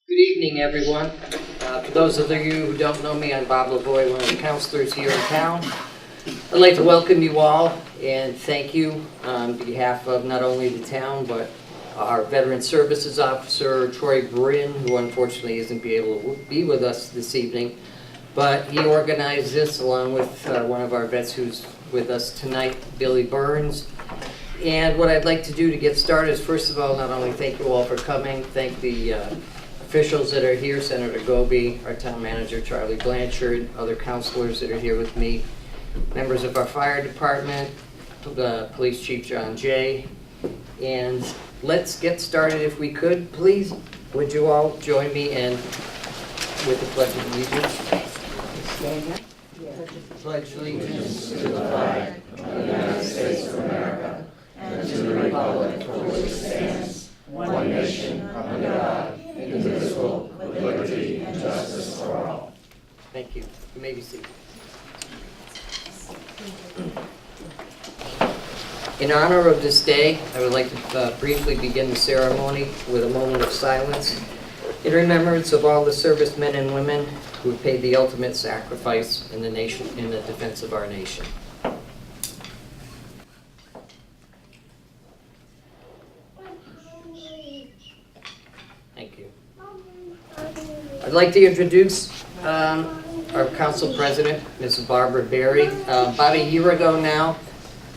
Good evening, everyone. For those of you who don't know me, I'm Bob Lavoie, one of the counselors here in town. I'd like to welcome you all and thank you on behalf of not only the town, but our Veteran Services Officer, Troy Bryn, who unfortunately isn't able to be with us this evening. But he organized this along with one of our vets who's with us tonight, Billy Burns. And what I'd like to do to get started is, first of all, not only thank you all for coming, thank the officials that are here, Senator Goby, our town manager, Charlie Blanchard, other counselors that are here with me, members of our fire department, the police chief, John Jay. And let's get started if we could. Please, would you all join me in with the Pledge of Allegiance? Stand up. Pledge allegiance to the flag of the United States of America and to the republic for which it stands, one nation, under God, indivisible, with liberty and justice for all. Thank you. You may be seated. In honor of this day, I would like to briefly begin the ceremony with a moment of silence in remembrance of all the servicemen and women who have paid the ultimate sacrifice in the defense of our nation. Thank you. I'd like to introduce our council president, Mrs. Barbara Berry. About a year ago now,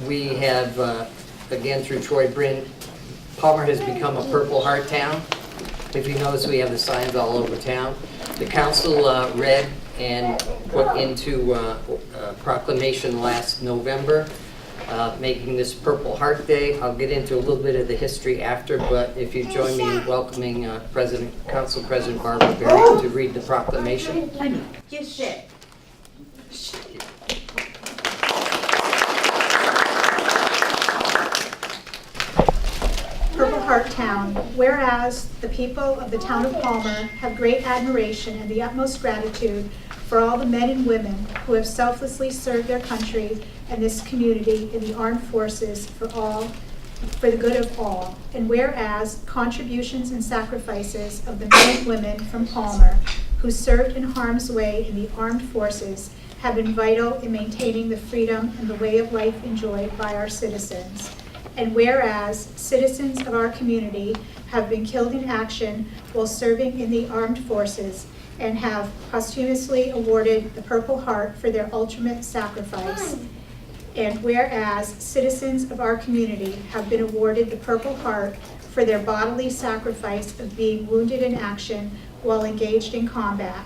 we have, again through Troy Bryn, Palmer has become a Purple Heart town. If you notice, we have the signs all over town. The council read and put into a proclamation last November, making this Purple Heart Day. I'll get into a little bit of the history after, but if you join me in welcoming Council President Barbara Berry to read the proclamation. Honey, just sit. Purple Heart Town, whereas the people of the town of Palmer have great admiration and the utmost gratitude for all the men and women who have selflessly served their country and this community in the armed forces for the good of all, and whereas contributions and sacrifices of the men and women from Palmer who served in harm's way in the armed forces have been vital in maintaining the freedom and the way of life enjoyed by our citizens. And whereas citizens of our community have been killed in action while serving in the armed forces and have posthumously awarded the Purple Heart for their ultimate sacrifice. And whereas citizens of our community have been awarded the Purple Heart for their bodily sacrifice of being wounded in action while engaged in combat.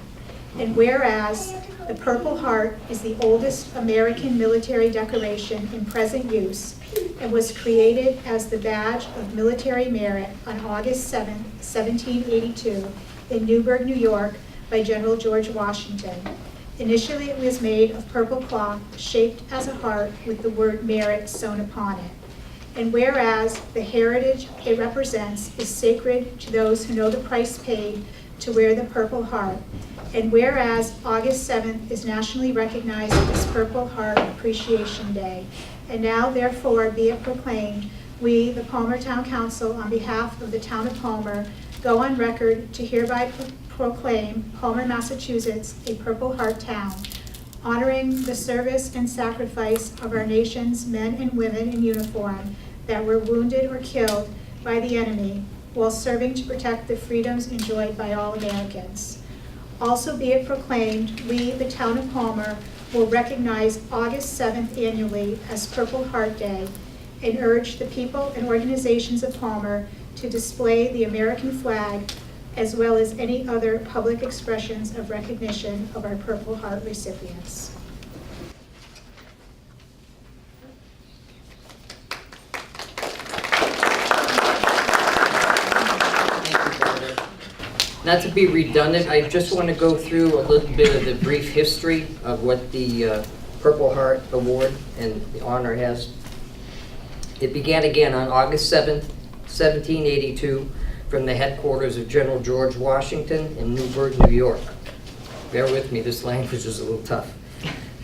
And whereas the Purple Heart is the oldest American military decoration in present use and was created as the badge of military merit on August 7, 1782 in Newburgh, New York by General George Washington. Initially it was made of purple cloth shaped as a heart with the word merit sewn upon it. And whereas the heritage it represents is sacred to those who know the price paid to wear the Purple Heart, and whereas August 7th is nationally recognized as Purple Heart Appreciation Day, and now therefore be it proclaimed, we, the Palmer Town Council, on behalf of the town of Palmer, go on record to hereby proclaim Palmer, Massachusetts, a Purple Heart town, honoring the service and sacrifice of our nation's men and women in uniform that were wounded or killed by the enemy while serving to protect the freedoms enjoyed by all Americans. Also be it proclaimed, we, the town of Palmer, will recognize August 7th annually as Purple Heart Day and urge the people and organizations of Palmer to display the American flag as well as any other public expressions of recognition of our Purple Heart recipients. Not to be redundant, I just want to go through a little bit of the brief history of what the Purple Heart Award and the honor has. It began again on August 7th, 1782, from the headquarters of General George Washington in Newburgh, New York. Bear with me, this language is a little tough.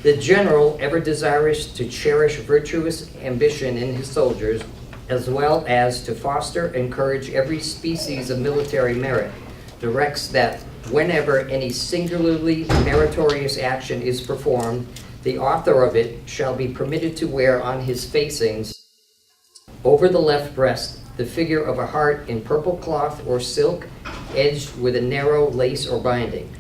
The general, ever desirous to cherish virtuous ambition in his soldiers, as well as to foster and encourage every species of military merit, directs that whenever any singularly meritorious action is performed, the author of it shall be permitted to wear on his facings, over the left breast, the figure of a heart in purple cloth or silk, edged with a narrow lace or binding.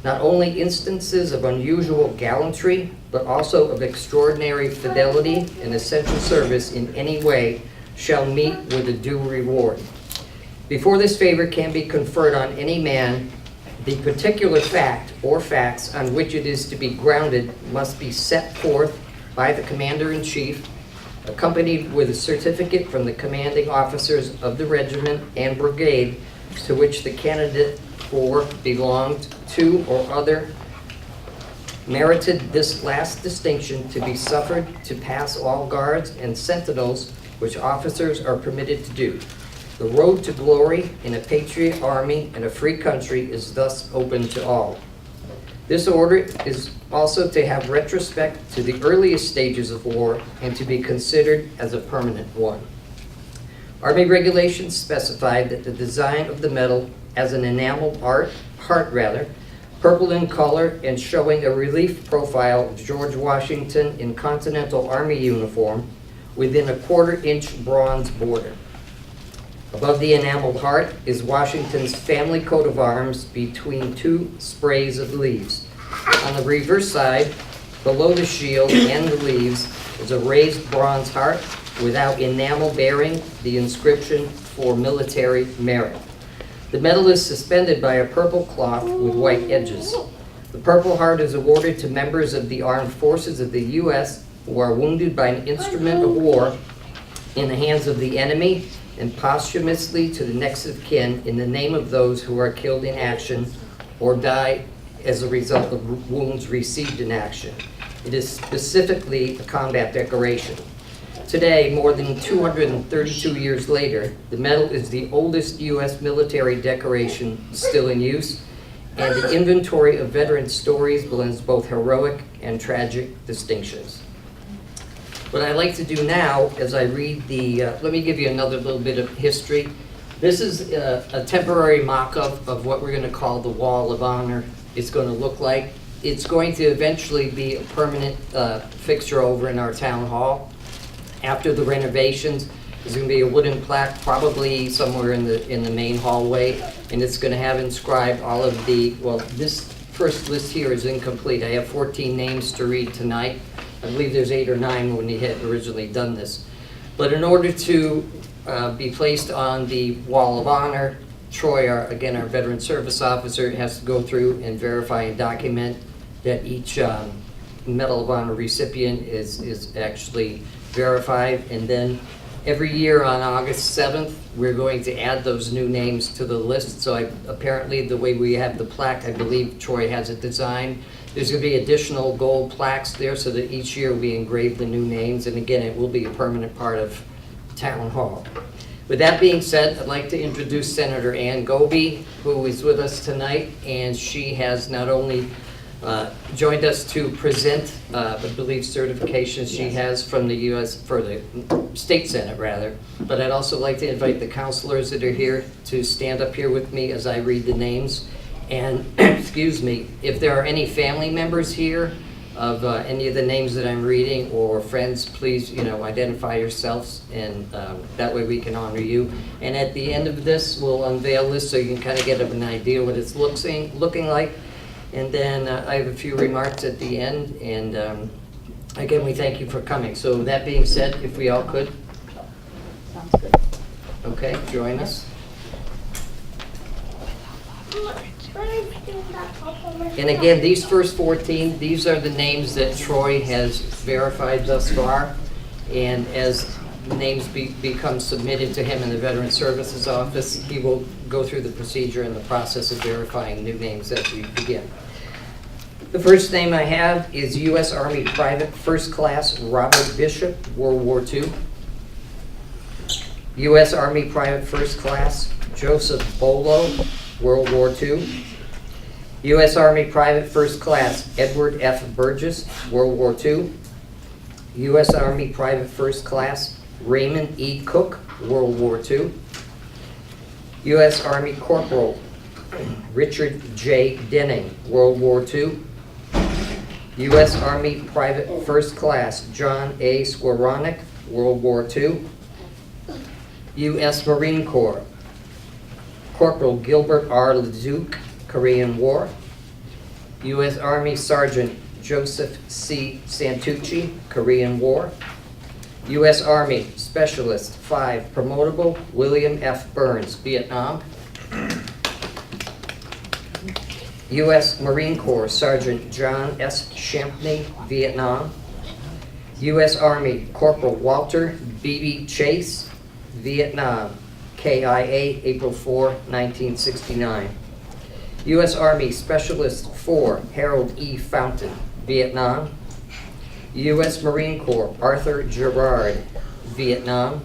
Not only instances of unusual gallantry, but also of extraordinary fidelity and essential service in any way shall meet with a due reward. Before this favor can be conferred on any man, the particular fact or facts on which it is to be grounded must be set forth by the Commander-in-Chief, accompanied with a certificate from the commanding officers of the regiment and brigade to which the candidate for belonged to or other merited this last distinction, to be suffered to pass all guards and sentinels which officers are permitted to do. The road to glory in a patriot army and a free country is thus open to all. This order is also to have retrospect to the earliest stages of war and to be considered as a permanent one. Army regulations specify that the design of the medal as an enameled heart, purple in color and showing a relief profile of George Washington in Continental Army uniform within a 1/4-inch bronze border. Above the enameled heart is Washington's family coat of arms between 2 sprays of leaves. On the reverse side, below the shield and the leaves, is a raised bronze heart without enamel bearing the inscription "For Military Merit." The medal is suspended by a purple cloth with white edges. The Purple Heart is awarded to members of the armed forces of the U.S. who are wounded by an instrument of war in the hands of the enemy, and posthumously to the next of kin in the name of those who are killed in action or die as a result of wounds received in action. It is specifically a combat decoration. Today, more than 232 years later, the medal is the oldest U.S. military decoration still in use, and the inventory of veteran stories blends both heroic and tragic distinctions. What I like to do now, as I read the, let me give you another little bit of history. This is a temporary mock-up of what we're going to call the Wall of Honor. It's going to look like. It's going to eventually be a permanent fixture over in our town hall. After the renovations, there's going to be a wooden plaque, probably somewhere in the main hallway, and it's going to have inscribed all of the, well, this first list here is incomplete. I have 14 names to read tonight. I believe there's 8 or 9 when he had originally done this. But in order to be placed on the Wall of Honor, Troy, our veteran service officer, has to go through and verify and document that each Medal of Honor recipient is actually verified. And then every year on August 7th, we're going to add those new names to the list. So apparently the way we have the plaque, I believe Troy has it designed. There's going to be additional gold plaques there so that each year we engrave the new names. And again, it will be a permanent part of Town Hall. With that being said, I'd like to introduce Senator Ann Goby, who is with us tonight. And she has not only joined us to present, I believe, certifications she has from the U.S., for the State Senate, rather. But I'd also like to invite the counselors that are here to stand up here with me as I read the names. And, excuse me, if there are any family members here of any of the names that I'm reading, or friends, please, identify yourselves, and that way we can honor you. And at the end of this, we'll unveil this so you can kind of get an idea what it's looking like. And then I have a few remarks at the end, and again, we thank you for coming. So that being said, if we all could. Sounds good. Okay, join us. And again, these first 14, these are the names that Troy has verified thus far. And as names become submitted to him in the Veteran Services Office, he will go through the procedure and the process of verifying new names as we begin. The first name I have is U.S. Army Private First Class Robert Bishop, World War II. U.S. Army Private First Class Joseph Bolo, World War II. U.S. Army Private First Class Edward F. Burgess, World War II. U.S. Army Private First Class Raymond E. Cook, World War II. U.S. Army Corporal Richard J. Denning, World War II. U.S. Army Private First Class John A. Skowronek, World War II. U.S. Marine Corps Corporal Gilbert R. Leduc, Korean War. U.S. Army Sergeant Joseph C. Santucci, Korean War. U.S. Army Specialist 5 Promotable William F. Burns, Vietnam. U.S. Marine Corps Sergeant John S. Champney, Vietnam. U.S. Army Corporal Walter B.B. Chase, Vietnam, KIA, April 4, 1969. U.S. Army Specialist 4 Harold E. Fountain, Vietnam. U.S. Marine Corps Arthur Gerard, Vietnam.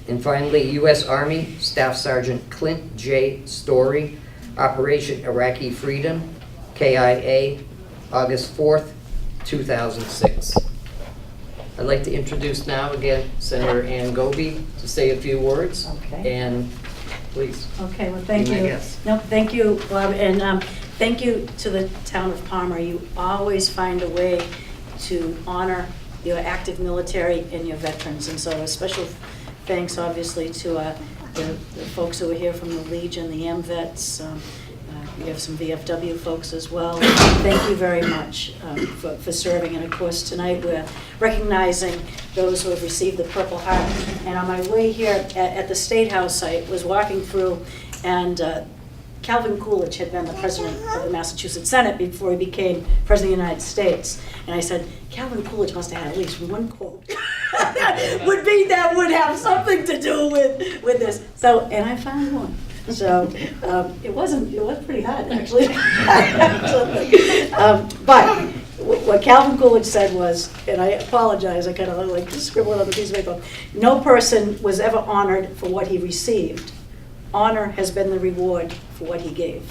And finally, U.S. Army Staff Sergeant Clint J. Story, Operation Iraqi Freedom, KIA, August 4th, 2006. I'd like to introduce now again Senator Ann Goby to say a few words. Okay. And please. Okay, well, thank Be my you. guest. No, thank you, Bob, and thank you to the town of Palmer. You always find a way to honor your active military and your veterans, and so a special thanks, obviously, to the folks who are here from the Legion, the M-Vets. We have some VFW folks as well. Thank you very much for serving. And of course, tonight we're recognizing those who have received the Purple Heart. And on my way here at the State House, I was walking through, and Calvin Coolidge had been the president of the Massachusetts Senate before he became president of the United States. And I said, Calvin Coolidge must have had at least one quote that would have something to do with this. So, and I found one. So it was pretty hard, actually. But what Calvin Coolidge said was, and I apologize, I kind of like scribbled it on the piece of paper, no person was ever honored for what he received. Honor has been the reward for what he gave.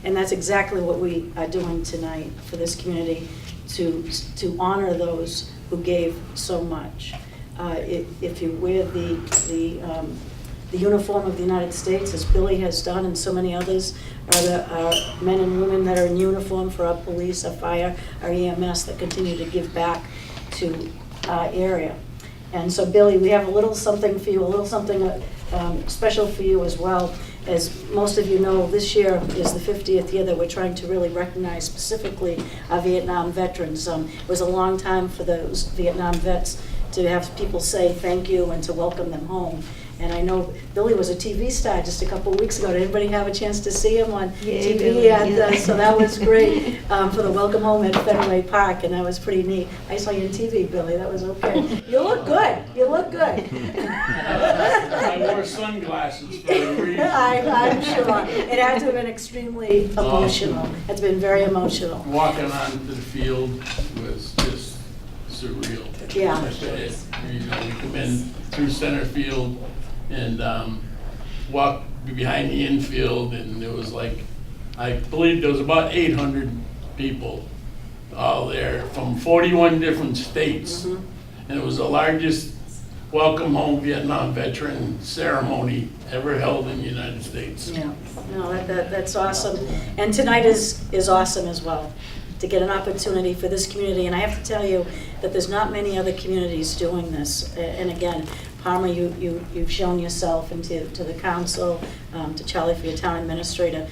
And that's exactly what we are doing tonight for this community, to honor those who gave so much. If you wear the uniform of the United States, as Billy has done and so many others, are the men and women that are in uniform for our police, our fire, our EMS that continue to give back to our area. And so, Billy, we have a little something for you, a little something special for you as well. As most of you know, this year is the 50th year that we're trying to really recognize specifically our Vietnam veterans. It was a long time for those Vietnam vets to have people say thank you and to welcome them home. And I know Billy was a TV star just a couple of weeks ago. Did anybody have a chance to see him on TV? Billy, And so that was great for the welcome home at Fenway Park, and that was pretty neat. I saw you on TV, Billy. That was okay. You look good. You look good. I wore sunglasses for a reason. I'm sure. It had to have been extremely emotional. It's been very emotional. Walking onto the field was just surreal. Yeah. You know, we come in through center field and walk behind the infield, and it was like, I believe there was about 800 people all there from 41 different states. Mhm. And it was the largest welcome home Vietnam veteran ceremony ever held in the United States. Yeah, no, that's awesome. And tonight is awesome as well, to get an opportunity for this community. And I have to tell you that there's not many other communities doing this. And again, Palmer, you've shown yourself, and to the council, to Charlie for your town administrator,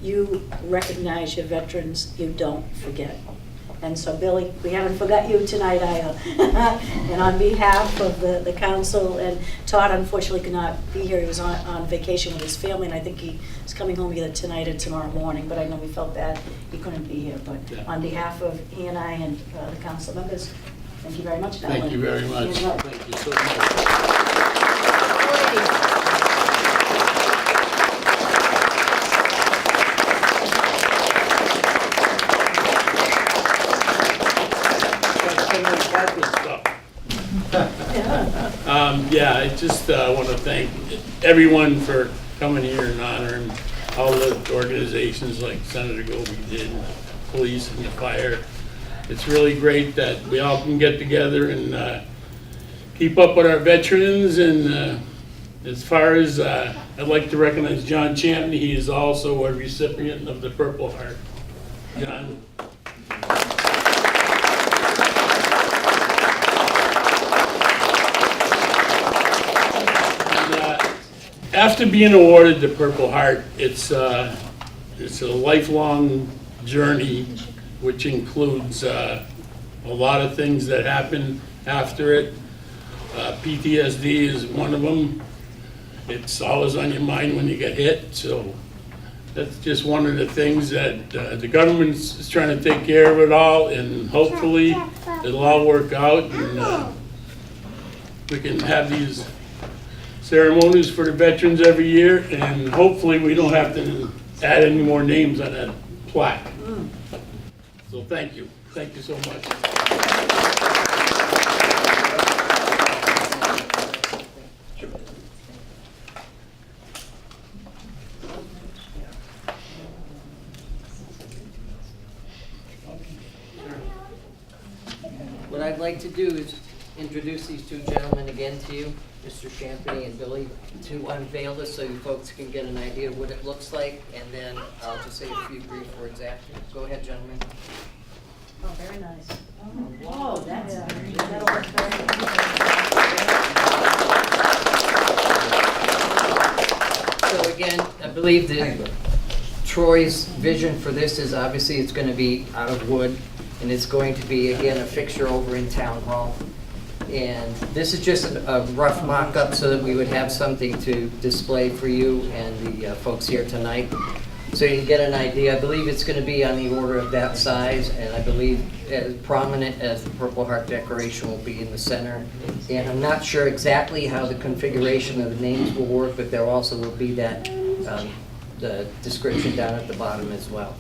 you recognize your veterans, you don't forget. And so, Billy, we haven't forgot you tonight either. And on behalf of the council, and Todd unfortunately could not be here. He was on vacation with his family, and I think he's coming home either tonight or tomorrow morning, but I know we felt bad he couldn't be here. But Yeah. on behalf of he and I and the council members, thank you very much. Thank you very much. You're welcome. Thank you so much. Yeah, I just want to thank everyone for coming here and honoring all the organizations like Senator Goby did, police and the fire. It's really great that we all can get together and keep up with our veterans and As far as, I'd like to recognize John Champney. He is also a recipient of the Purple Heart. John. After being awarded the Purple Heart, it's a lifelong journey, which includes a lot of things that happen after it. PTSD is one of them. It's always on your mind when you get hit, so that's just one of the things that the government's trying to take care of it all, and hopefully it'll all work out, and we can have these ceremonies for the veterans every year, and hopefully we don't have to add any more names on that plaque. So thank you. Thank you so much. What I'd like to do is introduce these two gentlemen again to you, Mr. Champney and Billy, to unveil this so you folks can get an idea of what it looks like, and then I'll just say a few brief words after. Go ahead, gentlemen. Oh, very nice. Whoa, that's very That'll work very So again, I believe that Troy's vision for this is obviously it's going to be out of wood, and it's going to be, again, a fixture over in Town Hall. And this is just a rough mock-up so that we would have something to display for you and the folks here tonight. So you can get an idea. I believe it's going to be on the order of that size, and I believe as prominent as the Purple Heart decoration will be in the center. And I'm not sure exactly how the configuration of the names will work, but there also will be that the description down at the bottom as well.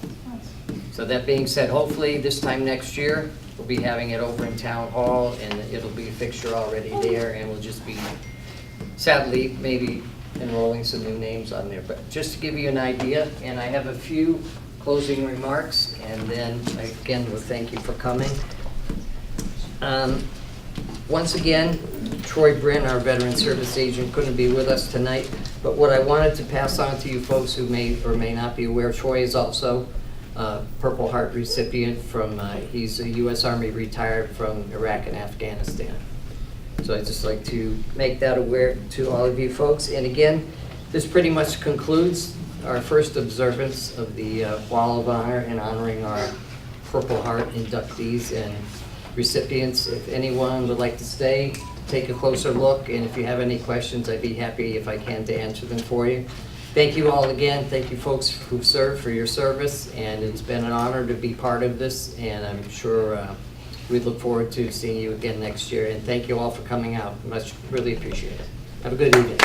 So that being said, hopefully this time next year, we'll be having it over in Town Hall, and it'll be a fixture already there, and we'll just be, sadly, maybe enrolling some new names on there. But just to give you an idea, and I have a few closing remarks, and then again, we'll thank you for coming. Once again, Troy Bryn, our Veteran Service Agent, couldn't be with us tonight, but what I wanted to pass on to you folks who may or may not be aware, Troy is also Purple Heart recipient from, he's a U.S. Army retired from Iraq and Afghanistan. So I'd just like to make that aware to all of you folks. And again, this pretty much concludes our first observance of the Wall of Honor in honoring our Purple Heart inductees and recipients. If anyone would like to stay, take a closer look, and if you have any questions, I'd be happy, if I can, to answer them for you. Thank you all again. Thank you folks who've served for your service, and it's been an honor to be part of this, and I'm sure we look forward to seeing you again next year. And thank you all for coming out. Much really appreciate it. Have a good evening.